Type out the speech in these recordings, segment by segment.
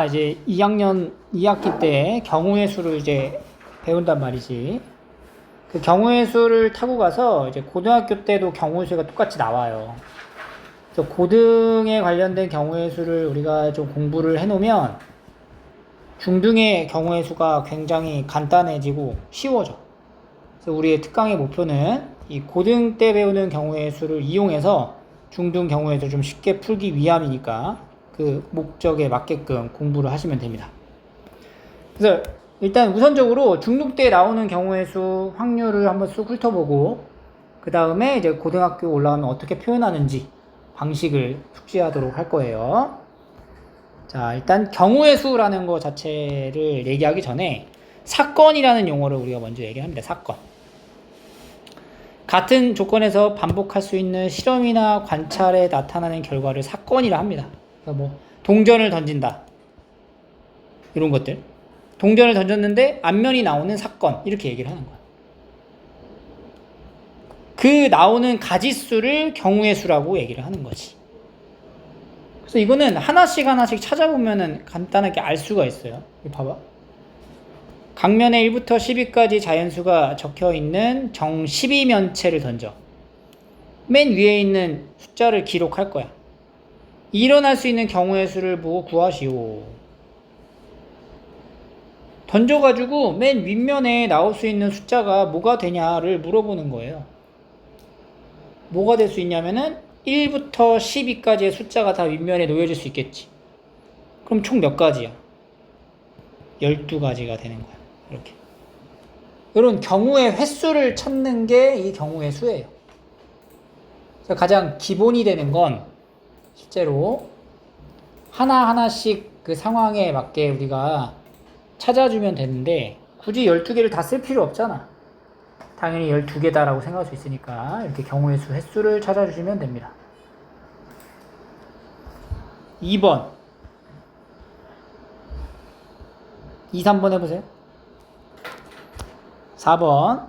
이제 2학년 2학기 때 경우의 수를 이제 배운단 말이지. 그 경우의 수를 타고 가서 이제 고등학교 때도 경우의 수가 똑같이 나와요. 그래서 고등에 관련된 경우의 수를 우리가 좀 공부를 해놓으면 중등의 경우의 수가 굉장히 간단해지고 쉬워져. 그래서 우리의 특강의 목표는 이 고등 때 배우는 경우의 수를 이용해서 중등 경우의 수를 좀 쉽게 풀기 위함이니까 그 목적에 맞게끔 공부를 하시면 됩니다. 그래서 일단 우선적으로 중등 때 나오는 경우의 수 확률을 한번 쑥 훑어보고 그 다음에 이제 고등학교 올라가면 어떻게 표현하는지 방식을 숙지하도록 할 거예요. 자, 일단 경우의 수라는 거 자체를 얘기하기 전에 사건이라는 용어를 우리가 먼저 얘기합니다. 사건. 같은 조건에서 반복할 수 있는 실험이나 관찰에 나타나는 결과를 사건이라 합니다. 그러니까 뭐 동전을 던진다 이런 것들, 동전을 던졌는데 앞면이 나오는 사건, 이렇게 얘기를 하는 거야. 그 나오는 가지수를 경우의 수라고 얘기를 하는 거지. 그래서 이거는 하나씩 찾아보면은 간단하게 알 수가 있어요. 이거 봐봐. 각면에 1부터 10위까지 자연수가 적혀있는 정 12면체를 던져. 맨 위에 있는 숫자를 기록할 거야. 일어날 수 있는 경우의 수를 보고 구하시오. 던져가지고 맨 윗면에 나올 수 있는 숫자가 뭐가 되냐를 물어보는 거예요. 뭐가 될 수 있냐면은 1부터 12까지의 숫자가 다 윗면에 놓여질 수 있겠지. 그럼 총 몇 가지야? 12가지가 되는 거야. 이렇게. 이런 경우의 횟수를 찾는 게 이 경우의 수예요. 가장 기본이 되는 건 실제로 하나하나씩 그 상황에 맞게 우리가 찾아주면 되는데 굳이 12개를 다 쓸 필요 없잖아. 당연히 12개다라고 생각할 수 있으니까 이렇게 경우의 수 횟수를 찾아주시면 됩니다. 2번 2, 3번 해보세요. 4번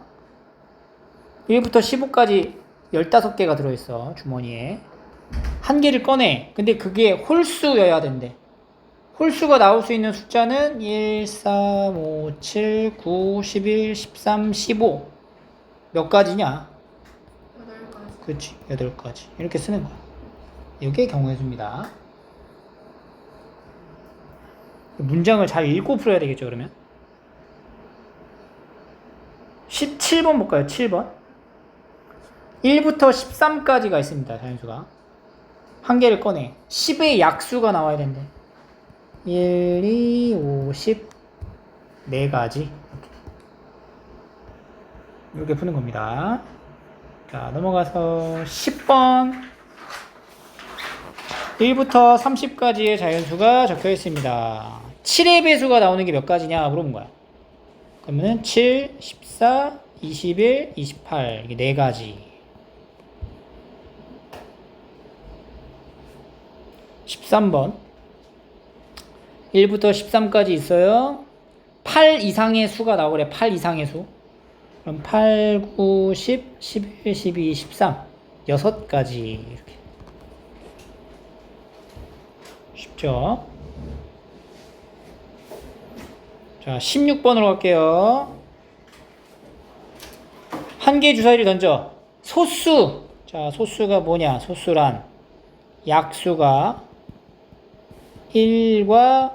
1부터 15까지 15개가 들어있어. 주머니에 한 개를 꺼내. 근데 그게 홀수여야 된대. 홀수가 나올 수 있는 숫자는 1, 3, 5, 7, 9, 11, 13, 15. 몇 가지냐? 8가지. 그렇지, 8가지. 이렇게 쓰는 거야. 이게 경우의 수입니다. 문장을 잘 읽고 풀어야 되겠죠, 그러면? 17번 볼까요? 7번. 1부터 13까지가 있습니다, 자연수가. 한 개를 꺼내. 10의 약수가 나와야 된대. 1, 2, 5, 10. 4가지. 이렇게 푸는 겁니다. 자, 넘어가서 10번. 1부터 30까지의 자연수가 적혀 있습니다. 7의 배수가 나오는 게 몇 가지냐 물어본 거야. 그러면 7, 14, 21, 28. 이게 4가지. 13번. 1부터 13까지 있어요. 8 이상의 수가 나오래. 8 이상의 수. 그럼 8, 9, 10, 11, 12, 13. 6가지. 이렇게. 쉽죠? 자, 16번으로 갈게요. 한 개의 주사위를 던져. 소수. 자, 소수가 뭐냐? 소수란 약수가 1과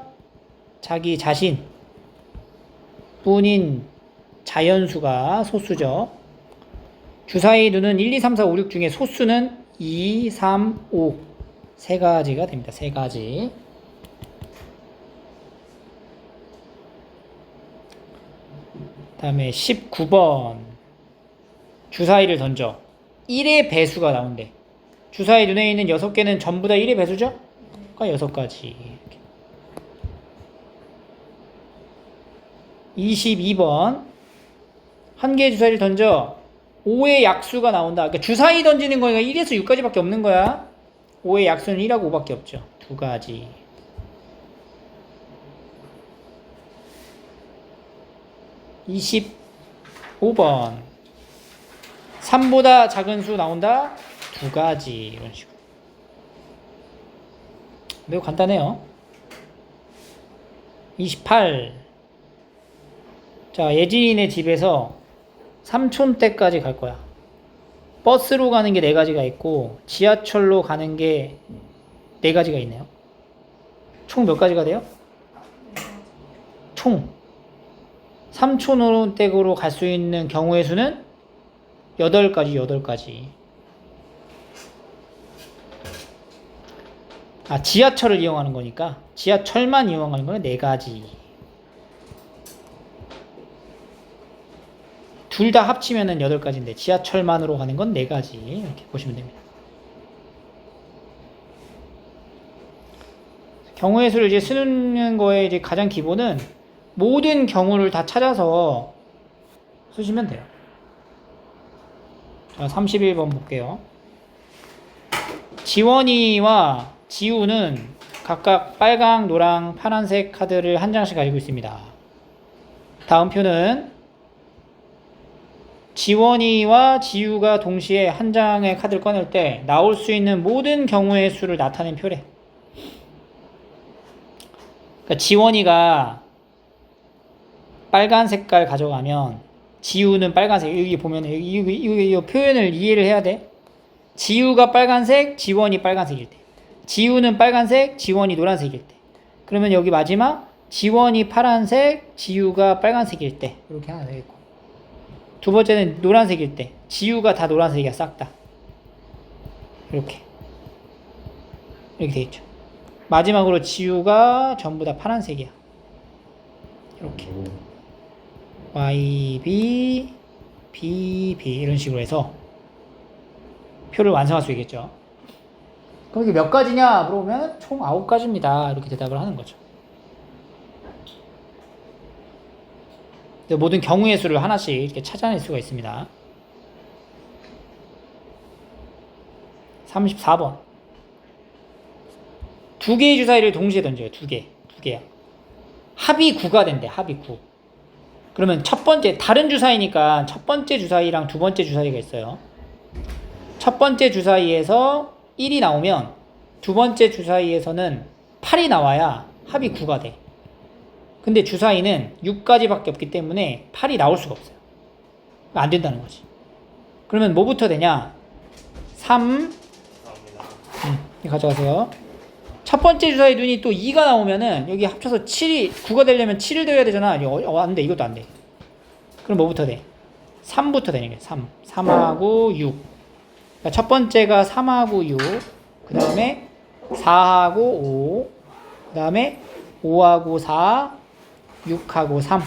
자기 자신 뿐인 자연수가 소수죠. 주사위 누는 1, 2, 3, 4, 5, 6 중에 소수는 2, 3, 5. 3가지가 됩니다. 3가지. 그 다음에 19번. 주사위를 던져. 1의 배수가 나온대. 주사위 눈에 있는 6개는 전부 다 1의 배수죠? 그러니까 6가지. 22번. 한 개의 주사위를 던져. 5의 약수가 나온다. 그러니까 주사위 던지는 거니까 1에서 6까지밖에 없는 거야. 5의 약수는 1하고 5밖에 없죠. 2가지. 25번. 3보다 작은 수 나온다. 2가지. 이런 식으로. 매우 간단해요. 28. 자, 예진이네 집에서 삼촌댁까지 갈 거야. 버스로 가는 게 4가지가 있고 지하철로 가는 게 4가지가 있네요. 총 몇 가지가 돼요? 총 삼촌댁으로 갈 수 있는 경우의 수는 8가지. 아, 지하철을 이용하는 거니까 지하철만 이용하는 거는 4가지. 둘 다 합치면은 8가지인데 지하철만으로 가는 건 4가지. 이렇게 보시면 됩니다. 경우의 수를 이제 쓰는 거에 이제 가장 기본은 모든 경우를 다 찾아서 쓰시면 돼요. 자, 31번 볼게요. 지원이와 지우는 각각 빨강, 노랑, 파란색 카드를 한 장씩 가지고 있습니다. 다음 표는 지원이와 지우가 동시에 한 장의 카드를 꺼낼 때 나올 수 있는 모든 경우의 수를 나타낸 표래. 그러니까 지원이가 빨간 색깔 가져가면 지우는 빨간색. 여기 보면 이 표현을 이해를 해야 돼. 지우가 빨간색, 지원이 빨간색일 때. 지우는 빨간색, 지원이 노란색일 때. 그러면 여기 마지막 지원이 파란색, 지우가 빨간색일 때. 이렇게 하나 되겠고. 두 번째는 노란색일 때. 지우가 다 노란색이야, 싹 다. 이렇게 되겠죠. 마지막으로 지우가 전부 다 파란색이야. 이렇게. Y, B, B, B 이런 식으로 해서 표를 완성할 수 있겠죠. 그럼 이게 몇 가지냐 물어보면 총 9가지입니다. 이렇게 대답을 하는 거죠. 모든 경우의 수를 하나씩 이렇게 찾아낼 수가 있습니다. 34번. 2개의 주사위를 동시에 던져요. 2개야. 합이 9가 된대. 합이 9. 그러면 첫 번째, 다른 주사위니까 첫 번째 주사위랑 두 번째 주사위가 있어요. 첫 번째 주사위에서 1이 나오면 두 번째 주사위에서는 8이 나와야 합이 9가 돼. 근데 주사위는 6가지밖에 없기 때문에 8이 나올 수가 없어요. 안 된다는 거지. 그러면 뭐부터 되냐? 3. 가져가세요. 첫 번째 주사위 눈이 또 2가 나오면은 여기 합쳐서 9가 되려면 7을 더해야 되잖아. 안 돼. 이것도 안 돼. 그럼 뭐부터 돼? 3부터 되는 거야. 3하고 6. 그러니까 첫 번째가 3하고 6. 그 다음에 4하고 5. 그 다음에 5하고 4. 6하고 3.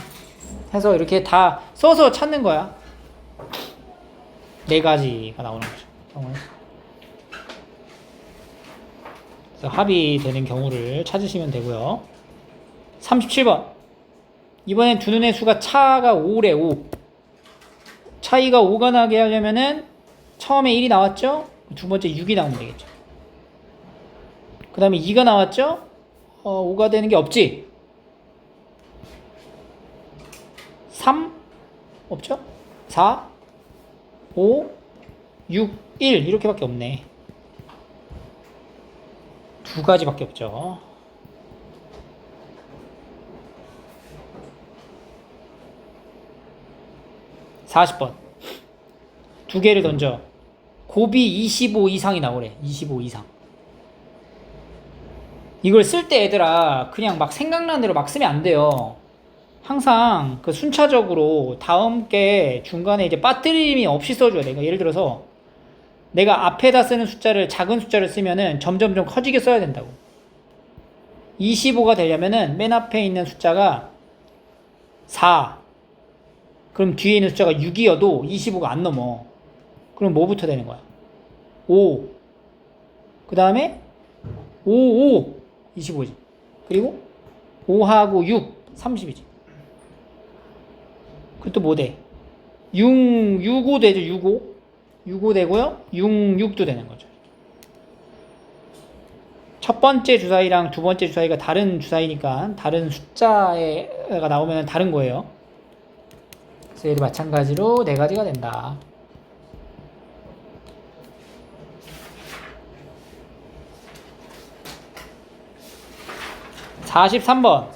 해서 이렇게 다 써서 찾는 거야. 4가지가 나오는 거죠. 합이 되는 경우를 찾으시면 되고요. 37번. 이번엔 두 눈의 수가 차가 5래. 5. 차이가 5가 나게 하려면은 처음에 1이 나왔죠? 두 번째 6이 나오면 되겠죠. 그 다음에 2가 나왔죠? 5가 되는 게 없지? 3? 없죠? 4? 5? 6? 1 이렇게밖에 없네. 2가지밖에 없죠. 40번. 2개를 던져. 곱이 25 이상이 나오래. 25 이상. 이걸 쓸 때 얘들아 그냥 막 생각나는 대로 막 쓰면 안 돼요. 항상 그 순차적으로 다음 게 중간에 이제 빠뜨림이 없이 써줘야 돼. 그러니까 예를 들어서 내가 앞에다 쓰는 숫자를 작은 숫자를 쓰면은 점점점 커지게 써야 된다고. 25가 되려면은 맨 앞에 있는 숫자가 4. 그럼 뒤에 있는 숫자가 6이어도 25가 안 넘어. 그럼 뭐부터 되는 거야? 5. 그 다음에 5, 25지. 그리고 5하고 6, 30이지. 그것도 뭐 돼? 65 되죠, 65. 65 되고요. 66도 되는 거죠. 첫 번째 주사위랑 두 번째 주사위가 다른 주사위니까 다른 숫자가 나오면 다른 거예요. 그래서 얘도 마찬가지로 4가지가 된다. (43번)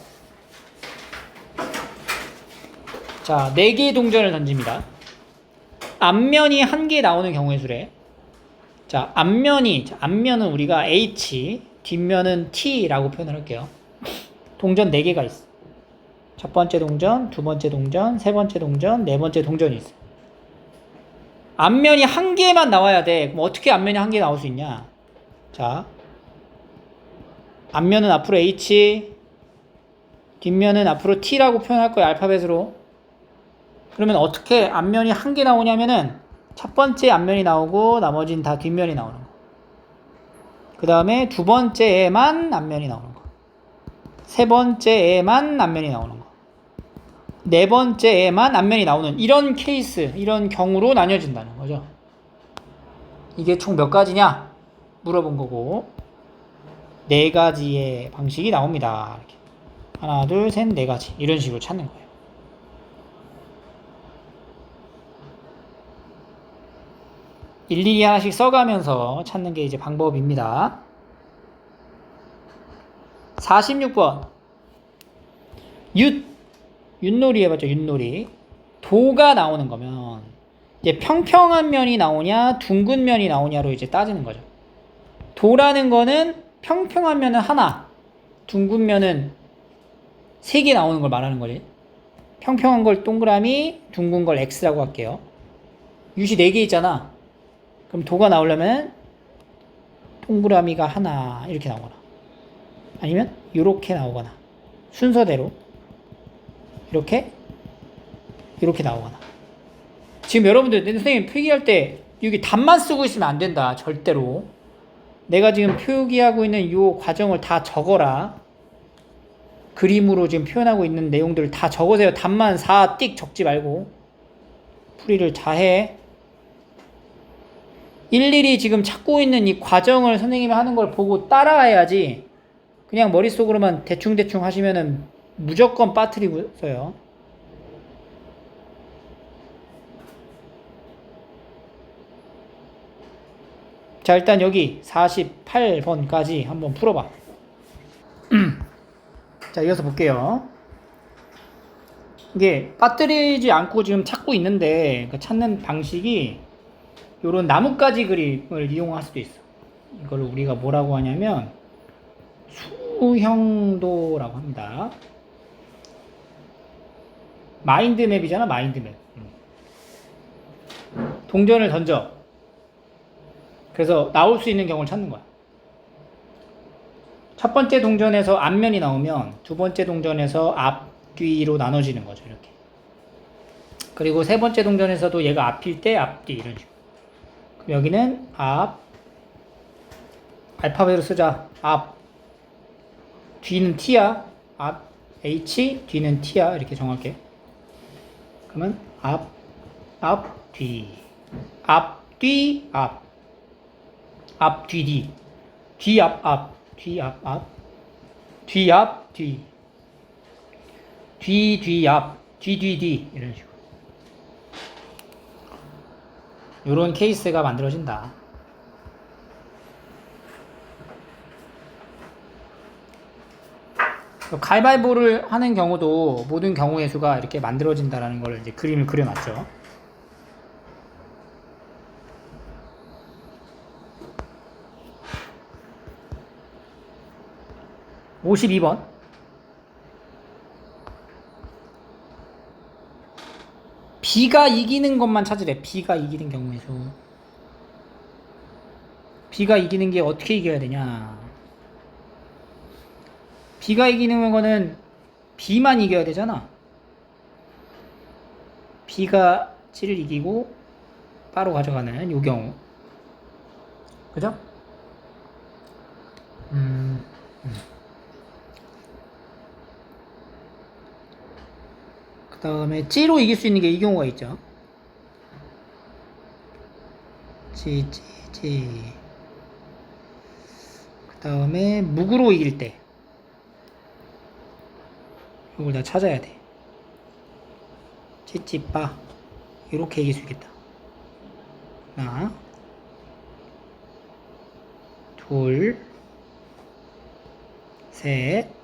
자, 4개의 동전을 던집니다. 앞면이 1개 나오는 경우의 수래. 자, 앞면은 우리가 H, 뒷면은 T라고 표현을 할게요. 동전 4개가 있어. 첫 번째 동전, 두 번째 동전, 세 번째 동전, 네 번째 동전이 있어. 앞면이 1개만 나와야 돼. 그럼 어떻게 앞면이 1개 나올 수 있냐? 자, 앞면은 앞으로 H, 뒷면은 앞으로 T라고 표현할 거야, 알파벳으로. 그러면 어떻게 앞면이 1개 나오냐면은 첫 번째 앞면이 나오고 나머지는 다 뒷면이 나오는 거. 그 다음에 두 번째에만 앞면이 나오는 거. 세 번째에만 앞면이 나오는 거. 네 번째에만 앞면이 나오는 이런 케이스, 이런 경우로 나뉘어진다는 거죠. 이게 총 몇 가지냐? 물어본 거고 4가지의 방식이 나옵니다. 이렇게. 하나, 둘, 셋, 4가지 이런 식으로 찾는 거예요. 일일이 하나씩 써가면서 찾는 게 이제 방법입니다. 46번 윷놀이 해봤죠. 윷놀이. 도가 나오는 거면 이제 평평한 면이 나오냐 둥근 면이 나오냐로 이제 따지는 거죠. 도라는 거는 평평한 면은 하나, 둥근 면은 3개 나오는 걸 말하는 거지. 평평한 걸 동그라미, 둥근 걸 X라고 할게요. 윷이 4개 있잖아. 그럼 도가 나오려면 동그라미가 하나 이렇게 나오거나 아니면 이렇게 나오거나 순서대로 이렇게 나오거나. 지금 여러분들 선생님 필기할 때 여기 답만 쓰고 있으면 안 된다. 절대로. 내가 지금 표기하고 있는 이 과정을 다 적어라. 그림으로 지금 표현하고 있는 내용들을 다 적으세요. 답만 4 띡 적지 말고 풀이를 잘 해. 일일이 지금 찾고 있는 이 과정을 선생님이 하는 걸 보고 따라해야지 그냥 머릿속으로만 대충대충 하시면은 무조건 빠뜨리고 있어요. 자, 일단 여기 48번까지 한번 풀어봐. 자, 이어서 볼게요. 이게 빠뜨리지 않고 지금 찾고 있는데 그 찾는 방식이 요런 나뭇가지 그림을 이용할 수도 있어. 이걸 우리가 뭐라고 하냐면 수형도라고 합니다. 마인드맵이잖아, 마인드맵. 동전을 던져. 그래서 나올 수 있는 경우를 찾는 거야. 첫 번째 동전에서 앞면이 나오면 두 번째 동전에서 앞뒤로 나눠지는 거죠, 이렇게. 그리고 세 번째 동전에서도 얘가 앞일 때 앞뒤 이런 식으로. 그럼 여기는 앞, 알파벳으로 쓰자. 앞, 뒤는 T야. 앞, H, 뒤는 T야. 이렇게 정할게. 그러면 앞, 앞, 뒤. 앞, 뒤, 앞. 앞, 뒤, 뒤. 뒤, 앞, 앞. 뒤, 앞, 앞. 뒤, 앞, 뒤. 뒤, 뒤, 앞. 뒤, 뒤, 뒤. 이런 식으로. 요런 케이스가 만들어진다. 가위바위보를 하는 경우도 모든 경우의 수가 이렇게 만들어진다라는 걸 이제 그림을 그려놨죠. (52번) B가 이기는 것만 찾으래. B가 이기는 경우의 수. B가 이기는 게 어떻게 이겨야 되냐. B가 이기는 거는 B만 이겨야 되잖아. B가 C를 이기고 바로 가져가는 요 경우. 그죠? 그 다음에 G로 이길 수 있는 게 이 경우가 있죠. G. 그 다음에 묵으로 이길 때 이걸 다 찾아야 돼. 찌찌빠 이렇게 이길 수 있겠다. 하나, 둘, 셋.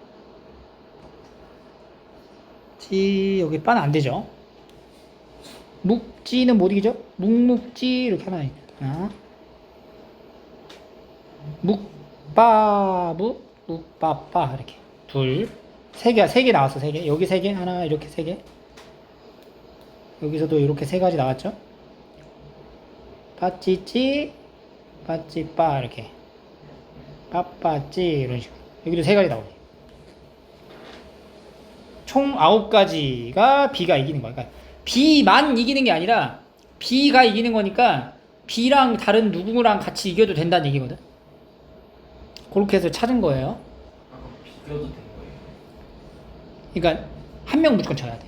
여기 빠는 안 되죠. 묵지는 못 이기죠? 묵묵지 이렇게 하나 있나? 묵바부 묵바빠 이렇게 둘, 세 개 나왔어. 세 개. 여기 세 개, 하나 이렇게 세 개. 여기서도 이렇게 세 가지 나왔죠? 빠찌찌 빠찌빠 이렇게 빠빠찌 이런 식으로 여기도 세 가지 나오네. 총 9가지가 B가 이기는 거야. 그러니까 B만 이기는 게 아니라 B가 이기는 거니까 B랑 다른 누구랑 같이 이겨도 된다는 얘기거든. 그렇게 해서 찾은 거예요. 비교도 된 거예요. 그러니까 한 명 무조건 져야 돼.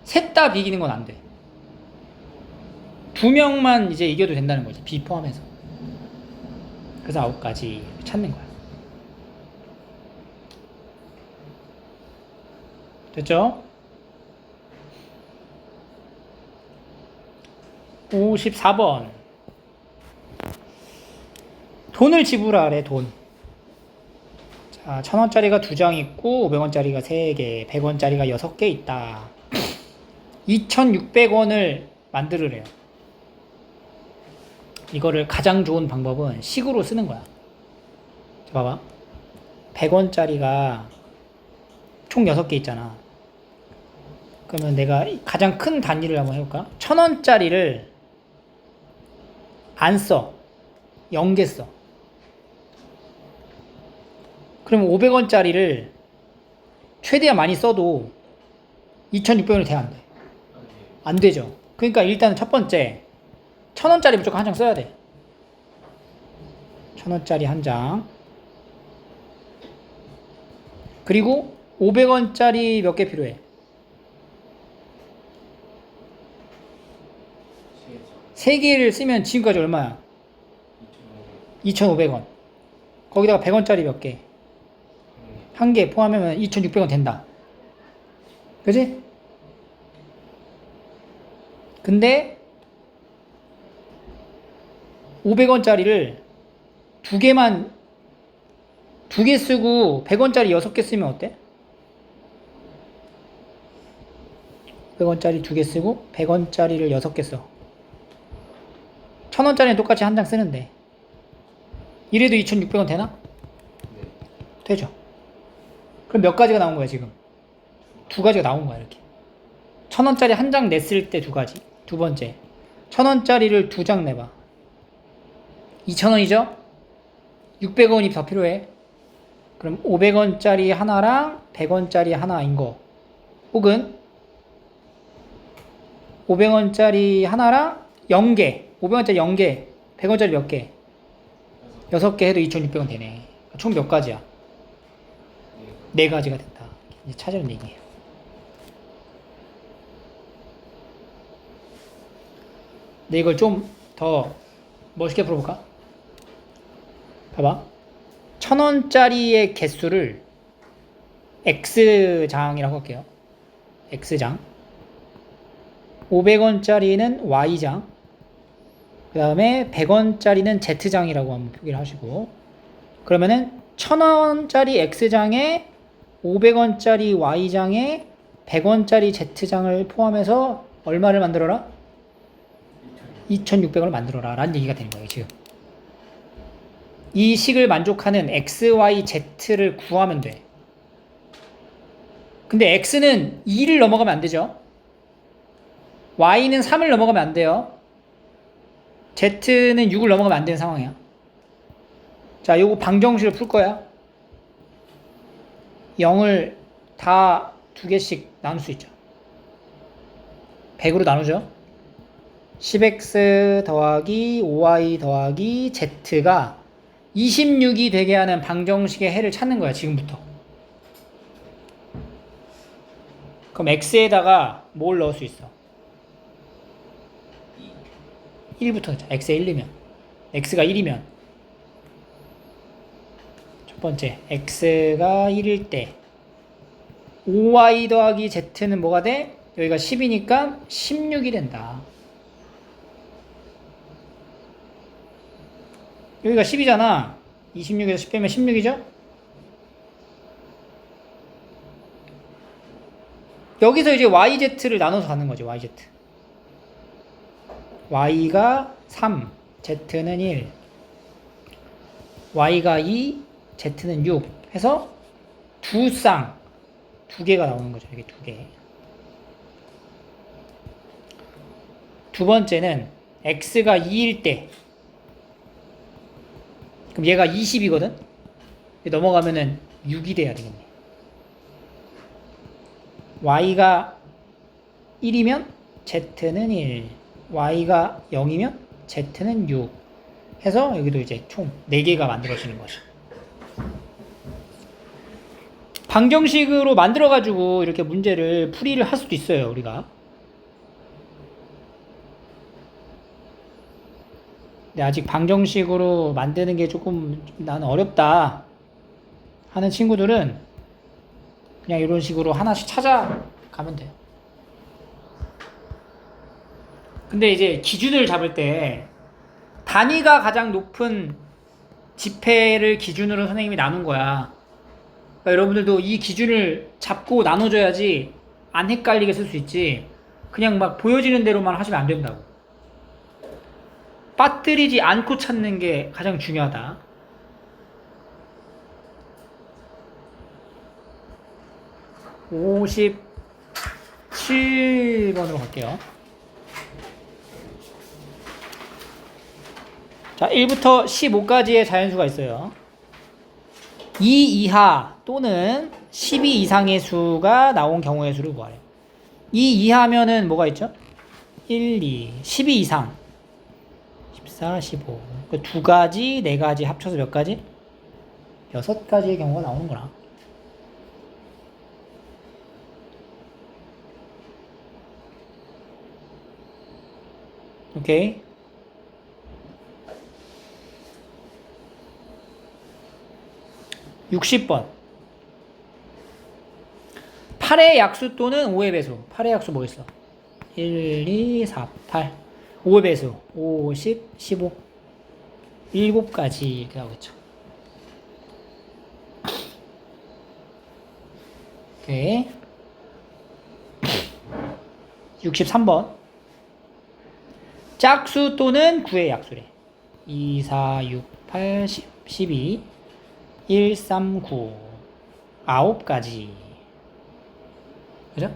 셋 다 이기는 건 안 돼. 2명만 이제 이겨도 된다는 거지. B 포함해서. 그래서 9가지 찾는 거야. 됐죠? 54번. 돈을 지불하래, 돈. 자, 1000원짜리가 2장 있고, 500원짜리가 3개, 100원짜리가 6개 있다. 2600원을 만들으래요. 이거를 가장 좋은 방법은 식으로 쓰는 거야. 자, 봐봐. 100원짜리가 총 6개 있잖아. 그러면 내가 가장 큰 단위를 한번 해볼까? 1000원짜리를 안 써. 0개 써. 그러면 500원짜리를 최대한 많이 써도 2600원이 돼, 안 돼? 안 되죠. 그러니까 일단은 첫 번째 1000원짜리 무조건 한 장 써야 돼. 1000원짜리 한 장. 그리고 500원짜리 몇 개 필요해? 3개를 쓰면 지금까지 얼마야? 2,500원. 거기다가 100원짜리 몇 개? 한 개 포함하면 2,600원 된다. 그지? 근데 500원짜리를 2개 쓰고 100원짜리 6개 쓰면 어때? 100원짜리 2개 쓰고 100원짜리를 6개 써. 1000원짜리는 똑같이 한 장 쓰는데 이래도 2,600원 되나? 네. 되죠. 그럼 몇 가지가 나온 거야 지금? 2가지가 나온 거야 이렇게. 1000원짜리 한 장 냈을 때 2가지. 두 번째 1000원짜리를 2장 내봐. 2,000원이죠? 600원이 더 필요해. 그럼 500원짜리 하나랑 100원짜리 하나인 거. 혹은 500원짜리 하나랑 0개. 500원짜리 0개. 100원짜리 몇 개? 6개 해도 2,600원 되네. 총 몇 가지야? 4가지가 된다. 이제 찾으는 얘기예요. 근데 이걸 좀 더 멋있게 풀어볼까? 봐봐. 1000원짜리의 개수를 X장이라고 할게요. X장. 500원짜리는 Y장. 그 다음에 100원짜리는 Z장이라고 한번 표기를 하시고. 그러면은 1000원짜리 X장에 500원짜리 Y장에 100원짜리 Z장을 포함해서 얼마를 만들어라? 2,600원을 만들어라 라는 얘기가 되는 거예요 지금. 이 식을 만족하는 X, Y, Z를 구하면 돼. 근데 X는 2를 넘어가면 안 되죠. Y는 3을 넘어가면 안 돼요. Z는 6을 넘어가면 안 되는 상황이야. 자, 요거 방정식을 풀 거야. 0을 다 2개씩 나눌 수 있죠. 100으로 나누죠. 10x 더하기 5y 더하기 z가 26이 되게 하는 방정식의 해를 찾는 거야 지금부터. 그럼 x에다가 뭘 넣을 수 있어? 1부터 넣자. x에 1이면 x가 1이면 첫 번째 x가 1일 때 5y 더하기 z는 뭐가 돼? 여기가 10이니까 16이 된다. 여기가 10이잖아. 26에서 10 빼면 16이죠? 여기서 이제 YZ를 나눠서 가는 거죠. YZ. y가 3, z는 1, y가 2, z는 6 해서 두 개가 나오는 거죠. 이게 두 개. 두 번째는 x가 2일 때, 그럼 얘가 20이거든? 넘어가면은 6이 돼야 되겠네. y가 1이면 z는 1, y가 0이면 z는 6 해서 여기도 이제 총 4개가 만들어지는 거죠. 방정식으로 만들어가지고 이렇게 문제를 풀이를 할 수도 있어요, 우리가. 근데 아직 방정식으로 만드는 게 조금 나는 어렵다 하는 친구들은 그냥 이런 식으로 하나씩 찾아가면 돼요. 근데 이제 기준을 잡을 때 단위가 가장 높은 지폐를 기준으로 선생님이 나눈 거야. 그러니까 여러분들도 이 기준을 잡고 나눠줘야지 안 헷갈리게 쓸 수 있지. 그냥 막 보여지는 대로만 하시면 안 된다고. 빠뜨리지 않고 찾는 게 가장 중요하다. (57번으로) 갈게요. 자, 1부터 15까지의 자연수가 있어요. 2 이하 또는 12 이상의 수가 나온 경우의 수를 구하래요. 2 이하면은 뭐가 있죠? 1, 2, 12 이상 14, 15. 그 두 가지, 네 가지 합쳐서 몇 가지? 6가지의 경우가 나오는구나. 오케이. (60번) 8의 약수 또는 5의 배수. 8의 약수 뭐 있어? 1, 2, 4, 8. 5의 배수 5, 10, 15. 7가지 이렇게 나오겠죠. 오케이. 63번 짝수 또는 9의 약수래. 2, 4, 6, 8, 10, 12, 1, 3, 9. 9가지. 그죠?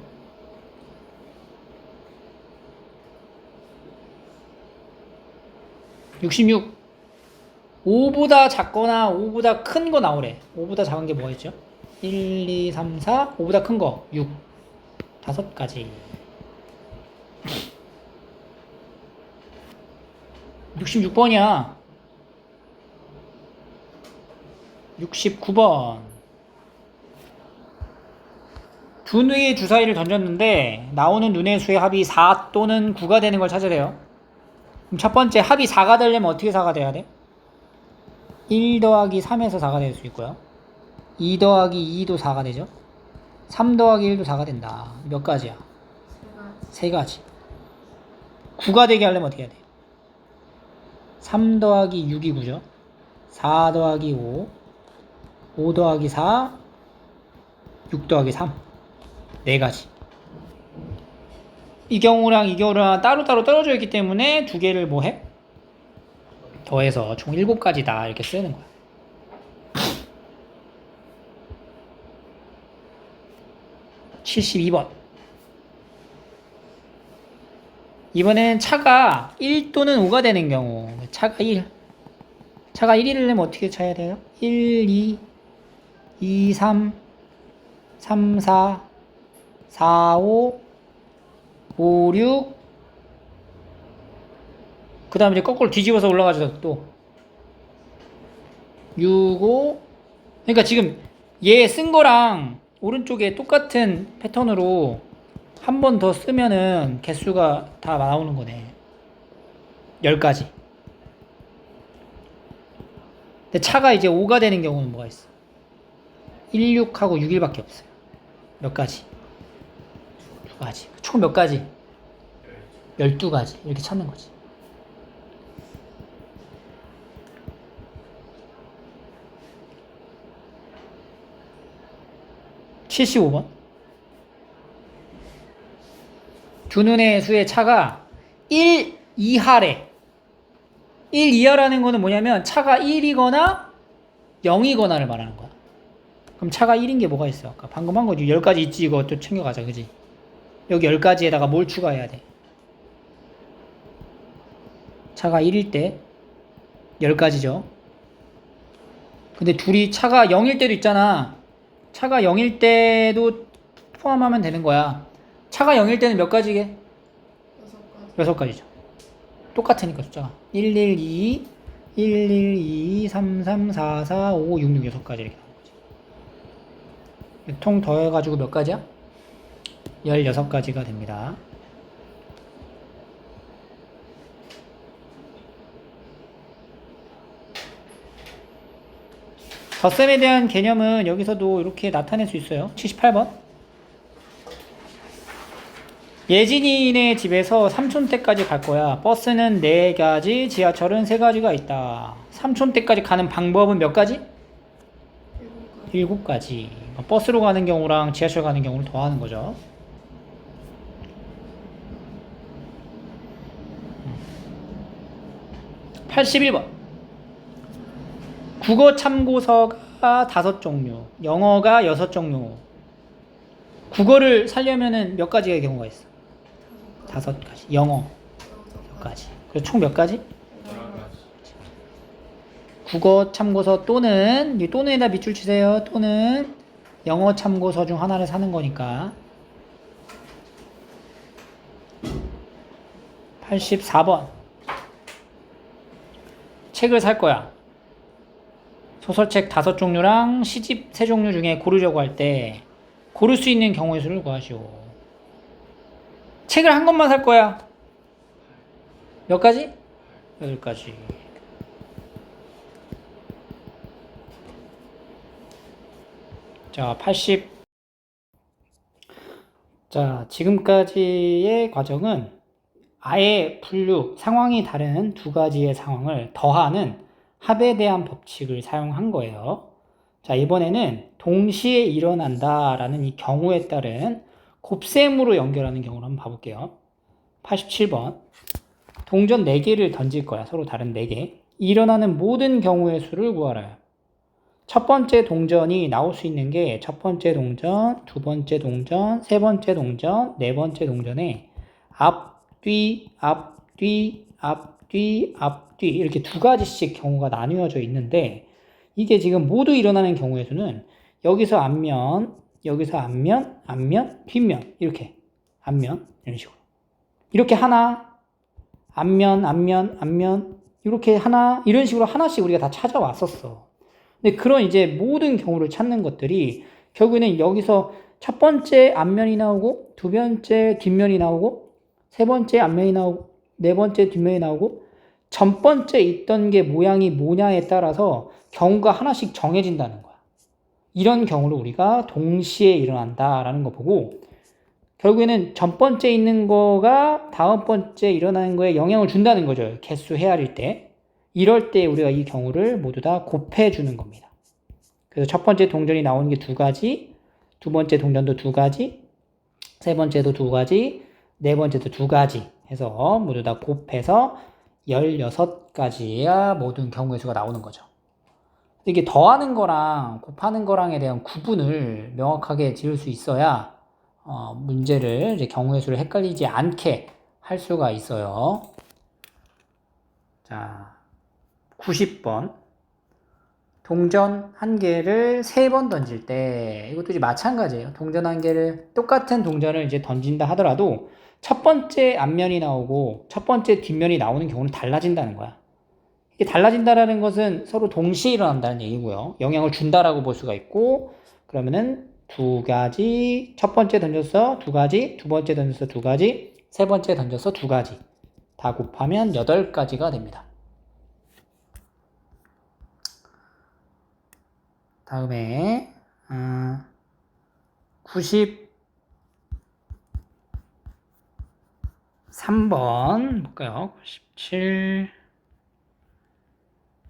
(66) 5보다 작거나 5보다 큰 거 나오래. 5보다 작은 게 뭐가 있죠? 1, 2, 3, 4. 5보다 큰 거 6. 5가지. 66번이야. 69번. 두 눈의 주사위를 던졌는데 나오는 눈의 수의 합이 4 또는 9가 되는 걸 찾으래요. 그럼 첫 번째 합이 4가 되려면 어떻게 4가 돼야 돼? 1 더하기 3에서 4가 될 수 있고요. 2 더하기 2도 4가 되죠. 3 더하기 1도 4가 된다. 몇 가지야? 3가지. 9가 되게 하려면 어떻게 해야 돼? 3 더하기 6이 9죠. 4 더하기 5, 5 더하기 4, 6 더하기 3. 4가지. 이 경우랑 이 경우랑 따로따로 떨어져 있기 때문에 두 개를 뭐 해? 더해서 총 7가지다 이렇게 쓰는 거야. (72번) 이번엔 차가 1 또는 5가 되는 경우. 차가 1. 차가 1을 내면 어떻게 차야 돼요? 1, 2, 2, 3, 3, 4, 4, 5, 5, 6. 그 다음에 이제 거꾸로 뒤집어서 올라가죠. 또 6, 5. 그러니까 지금 얘 쓴 거랑 오른쪽에 똑같은 패턴으로 한 번 더 쓰면은 개수가 다 나오는 거네. 10가지. 근데 차가 이제 5가 되는 경우는 뭐가 있어? 1, 6하고 6, 1밖에 없어요. 몇 가지? 2가지. 총 몇 가지? 12가지. 이렇게 찾는 거지. (75번) 두 눈의 수의 차가 1 이하래. 1 이하라는 거는 뭐냐면 차가 1이거나 0이거나를 말하는 거야. 그럼 차가 1인 게 뭐가 있어? 아까 방금 한 거지. 10가지 있지. 이거 또 챙겨가자. 그지? 여기 10가지에다가 뭘 추가해야 돼? 차가 1일 때 10가지죠. 근데 둘이 차가 0일 때도 있잖아. 차가 0일 때도 포함하면 되는 거야. 차가 0일 때는 몇 가지게? 6가지. 6가지죠. 똑같으니까 숫자가 112, 112, 33, 44, 5, 66, 6가지 이렇게 나오는 거지. 통 더해가지고 몇 가지야? 16가지가 됩니다. 덧셈에 대한 개념은 여기서도 이렇게 나타낼 수 있어요. 78번. 예진이네 집에서 삼촌댁까지 갈 거야. 버스는 4가지, 지하철은 3가지가 있다. 삼촌댁까지 가는 방법은 몇 가지? 7가지. 버스로 가는 경우랑 지하철 가는 경우를 더하는 거죠. 81번. 국어 참고서가 5종류, 영어가 6종류. 국어를 살려면은 몇 가지의 경우가 있어? 5가지. 영어 6가지. 그래서 총 몇 가지? 11가지. 국어 참고서 또는 이 또는에다 밑줄 치세요. 또는 영어 참고서 중 하나를 사는 거니까. 84번. 책을 살 거야. 소설책 5종류랑 시집 3종류 중에 고르려고 할 때 고를 수 있는 경우의 수를 구하시오. 책을 한 권만 살 거야. 몇 가지? 8가지. 자, 80. 자, 지금까지의 과정은 아예 분류, 상황이 다른 2가지의 상황을 더하는 합에 대한 법칙을 사용한 거예요. 자, 이번에는 동시에 일어난다라는 이 경우에 따른 곱셈으로 연결하는 경우를 한번 봐볼게요. 87번. 동전 4개를 던질 거야. 서로 다른 4개. 일어나는 모든 경우의 수를 구하라. 첫 번째 동전이 나올 수 있는 게 첫 번째 동전, 두 번째 동전, 세 번째 동전, 네 번째 동전에 앞, 뒤, 앞, 뒤, 앞, 뒤, 앞, 뒤 이렇게 2가지씩 경우가 나뉘어져 있는데 이게 지금 모두 일어나는 경우의 수는 여기서 앞면, 여기서 앞면, 앞면, 뒷면 이렇게 앞면 이런 식으로 이렇게 하나, 앞면, 앞면, 앞면 이렇게 하나 이런 식으로 하나씩 우리가 다 찾아왔었어. 근데 그런 이제 모든 경우를 찾는 것들이 결국에는 여기서 첫 번째 앞면이 나오고 두 번째 뒷면이 나오고 세 번째 앞면이 나오고 네 번째 뒷면이 나오고 전 번째 있던 게 모양이 뭐냐에 따라서 경우가 하나씩 정해진다는 거야. 이런 경우를 우리가 동시에 일어난다라는 거 보고 결국에는 전 번째 있는 거가 다음 번째 일어나는 거에 영향을 준다는 거죠. 개수 헤아릴 때. 이럴 때 우리가 이 경우를 모두 다 곱해주는 겁니다. 그래서 첫 번째 동전이 나오는 게 2가지, 두 번째 동전도 2가지, 세 번째도 2가지, 네 번째도 2가지 해서 모두 다 곱해서 16가지의 모든 경우의 수가 나오는 거죠. 이게 더하는 거랑 곱하는 거랑에 대한 구분을 명확하게 지을 수 있어야 문제를 이제 경우의 수를 헷갈리지 않게 할 수가 있어요. 자, 90번. 동전 1개를 3번 던질 때 이것도 이제 마찬가지예요. 동전 1개를 똑같은 동전을 이제 던진다 하더라도 첫 번째 앞면이 나오고 첫 번째 뒷면이 나오는 경우는 달라진다는 거야. 이게 달라진다라는 것은 서로 동시에 일어난다는 얘기고요. 영향을 준다라고 볼 수가 있고 그러면은 2가지 첫 번째 던져서 2가지 두 번째 던져서 2가지 세 번째 던져서 2가지 다 곱하면 8가지가 됩니다. 다음에 93번 볼까요?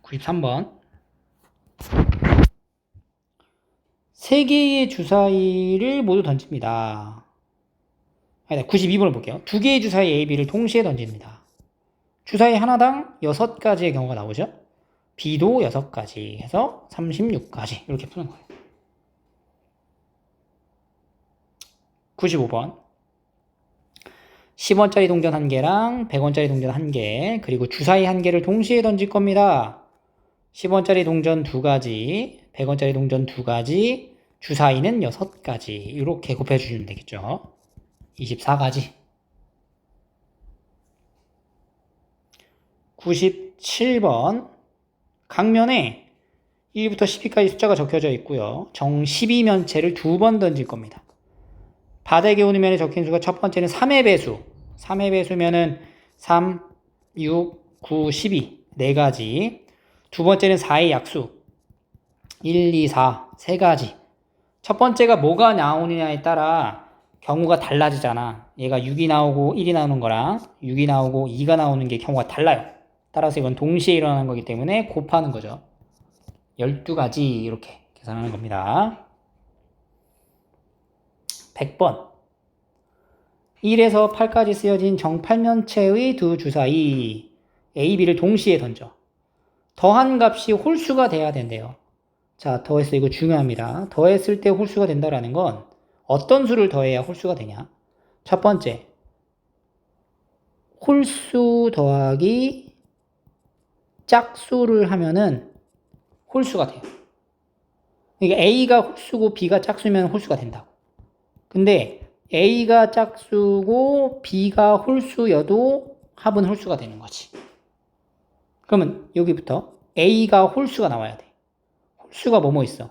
93번 3개의 주사위를 모두 던집니다. 아니다, 92번을 볼게요. 2개의 주사위 A, B를 동시에 던집니다. 주사위 하나당 6가지의 경우가 나오죠. B도 6가지 해서 36가지 이렇게 푸는 거예요. 95번 10원짜리 동전 1개랑 100원짜리 동전 1개 그리고 주사위 1개를 동시에 던질 겁니다. 10원짜리 동전 2가지 100원짜리 동전 2가지 주사위는 6가지 이렇게 곱해주시면 되겠죠. 24가지 97번 각면에 1부터 10까지 숫자가 적혀져 있고요. 정 12면체를 2번 던질 겁니다. 바닥에 오는 면에 적힌 수가 첫 번째는 3의 배수. 3의 배수면은 3, 6, 9, 12. 4가지. 두 번째는 4의 약수. 1, 2, 4. 3가지. 첫 번째가 뭐가 나오느냐에 따라 경우가 달라지잖아. 얘가 6이 나오고 1이 나오는 거랑 6이 나오고 2가 나오는 게 경우가 달라요. 따라서 이건 동시에 일어나는 거기 때문에 곱하는 거죠. 12가지 이렇게 계산하는 겁니다. 100번 1에서 8까지 쓰여진 정팔면체의 두 주사위 A, B를 동시에 던져. 더한 값이 홀수가 돼야 된대요. 자, 더했어. 이거 중요합니다. 더했을 때 홀수가 된다라는 건 어떤 수를 더해야 홀수가 되냐? 첫 번째, 홀수 더하기 짝수를 하면은 홀수가 돼요. 그러니까 A가 홀수고 B가 짝수면 홀수가 된다고. 근데 A가 짝수고 B가 홀수여도 합은 홀수가 되는 거지. 그러면 여기부터 A가 홀수가 나와야 돼. 홀수가 뭐뭐 있어?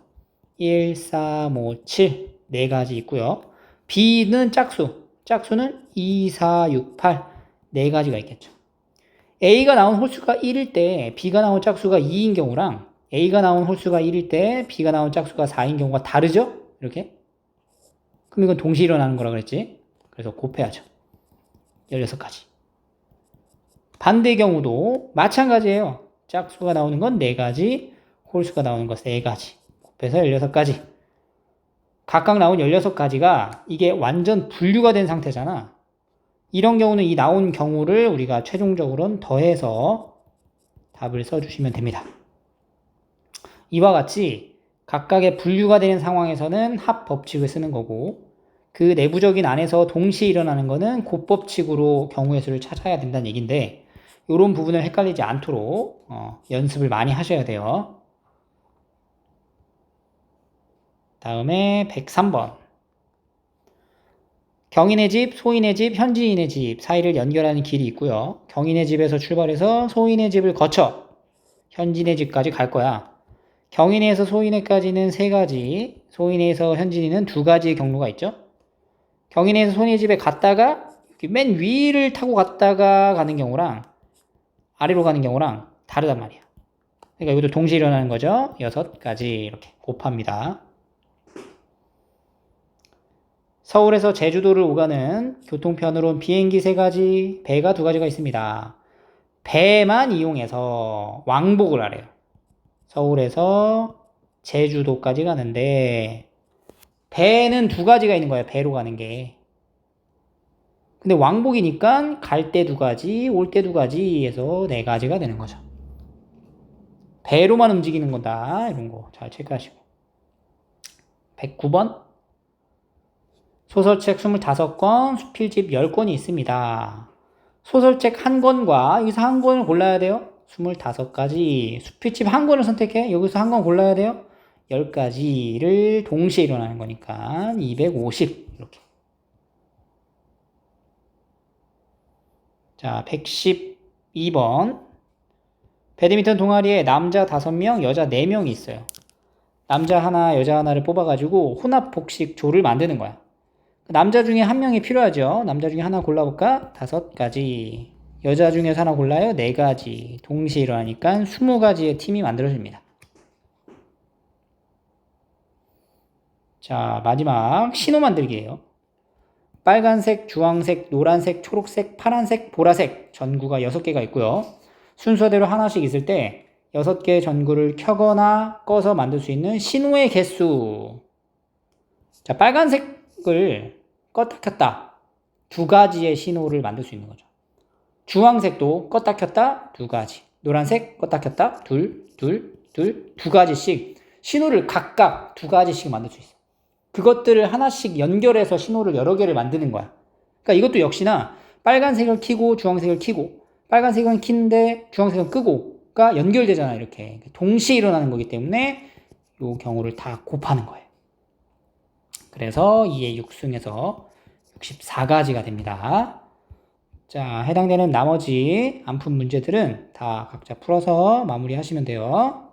1, 3, 5, 7 4가지 있고요. B는 짝수. 짝수는 2, 4, 6, 8 4가지가 있겠죠. A가 나온 홀수가 1일 때 B가 나온 짝수가 2인 경우랑 A가 나온 홀수가 1일 때 B가 나온 짝수가 4인 경우가 다르죠? 이렇게. 그럼 이건 동시에 일어나는 거라 그랬지? 그래서 곱해야죠. 16가지. 반대 경우도 마찬가지예요. 짝수가 나오는 건 4가지, 홀수가 나오는 건 3가지. 곱해서 16가지. 각각 나온 16가지가 이게 완전 분류가 된 상태잖아. 이런 경우는 이 나온 경우를 우리가 최종적으로는 더해서 답을 써주시면 됩니다. 이와 같이 각각의 분류가 되는 상황에서는 합 법칙을 쓰는 거고 그 내부적인 안에서 동시에 일어나는 거는 곱법칙으로 경우의 수를 찾아야 된다는 얘기인데 이런 부분을 헷갈리지 않도록 연습을 많이 하셔야 돼요. 다음에 103번 경인의 집, 소인의 집, 현지인의 집 사이를 연결하는 길이 있고요. 경인의 집에서 출발해서 소인의 집을 거쳐 현지인의 집까지 갈 거야. 경인에서 소인에까지는 3가지, 소인에서 현지인은 2가지의 경로가 있죠. 경인에서 소인의 집에 갔다가 맨 위를 타고 갔다가 가는 경우랑 아래로 가는 경우랑 다르단 말이야. 그러니까 이것도 동시에 일어나는 거죠. 6가지 이렇게 곱합니다. 서울에서 제주도를 오가는 교통편으로는 비행기 3가지, 배가 2가지가 있습니다. 배만 이용해서 왕복을 하래요. 서울에서 제주도까지 가는데 배는 2가지가 있는 거예요. 배로 가는 게. 근데 왕복이니까 갈 때 2가지, 올 때 2가지 해서 4가지가 되는 거죠. 배로만 움직이는 거다. 이런 거 잘 체크하시고. 109번 소설책 25권, 수필집 10권이 있습니다. 소설책 1권과 여기서 1권을 골라야 돼요. 25가지. 수필집 1권을 선택해. 여기서 1권 골라야 돼요. 10가지를 동시에 일어나는 거니까 250 이렇게. 자, 112번 배드민턴 동아리에 남자 5명, 여자 4명이 있어요. 남자 하나, 여자 하나를 뽑아가지고 혼합복식 조를 만드는 거야. 남자 중에 1명이 필요하죠. 남자 중에 하나 골라볼까? 5가지. 여자 중에서 하나 골라요? 4가지. 동시에 일어나니까 20가지의 팀이 만들어집니다. 자, 마지막 신호 만들기예요. 빨간색, 주황색, 노란색, 초록색, 파란색, 보라색 전구가 6개가 있고요. 순서대로 하나씩 있을 때 6개의 전구를 켜거나 꺼서 만들 수 있는 신호의 개수. 자, 빨간색을 껐다 켰다 2가지의 신호를 만들 수 있는 거죠. 주황색도 껐다 켰다 두 가지, 노란색 껐다 켰다 두 가지씩 신호를 각각 두 가지씩 만들 수 있어. 그것들을 하나씩 연결해서 신호를 여러 개를 만드는 거야. 그러니까 이것도 역시나 빨간색을 켜고 주황색을 켜고 빨간색은 켜는데 주황색은 끄고가 연결되잖아. 이렇게 동시에 일어나는 거기 때문에 이 경우를 다 곱하는 거예요. 그래서 2의 6승에서 64가지가 됩니다. 자, 해당되는 나머지 안 푼 문제들은 다 각자 풀어서 마무리하시면 돼요.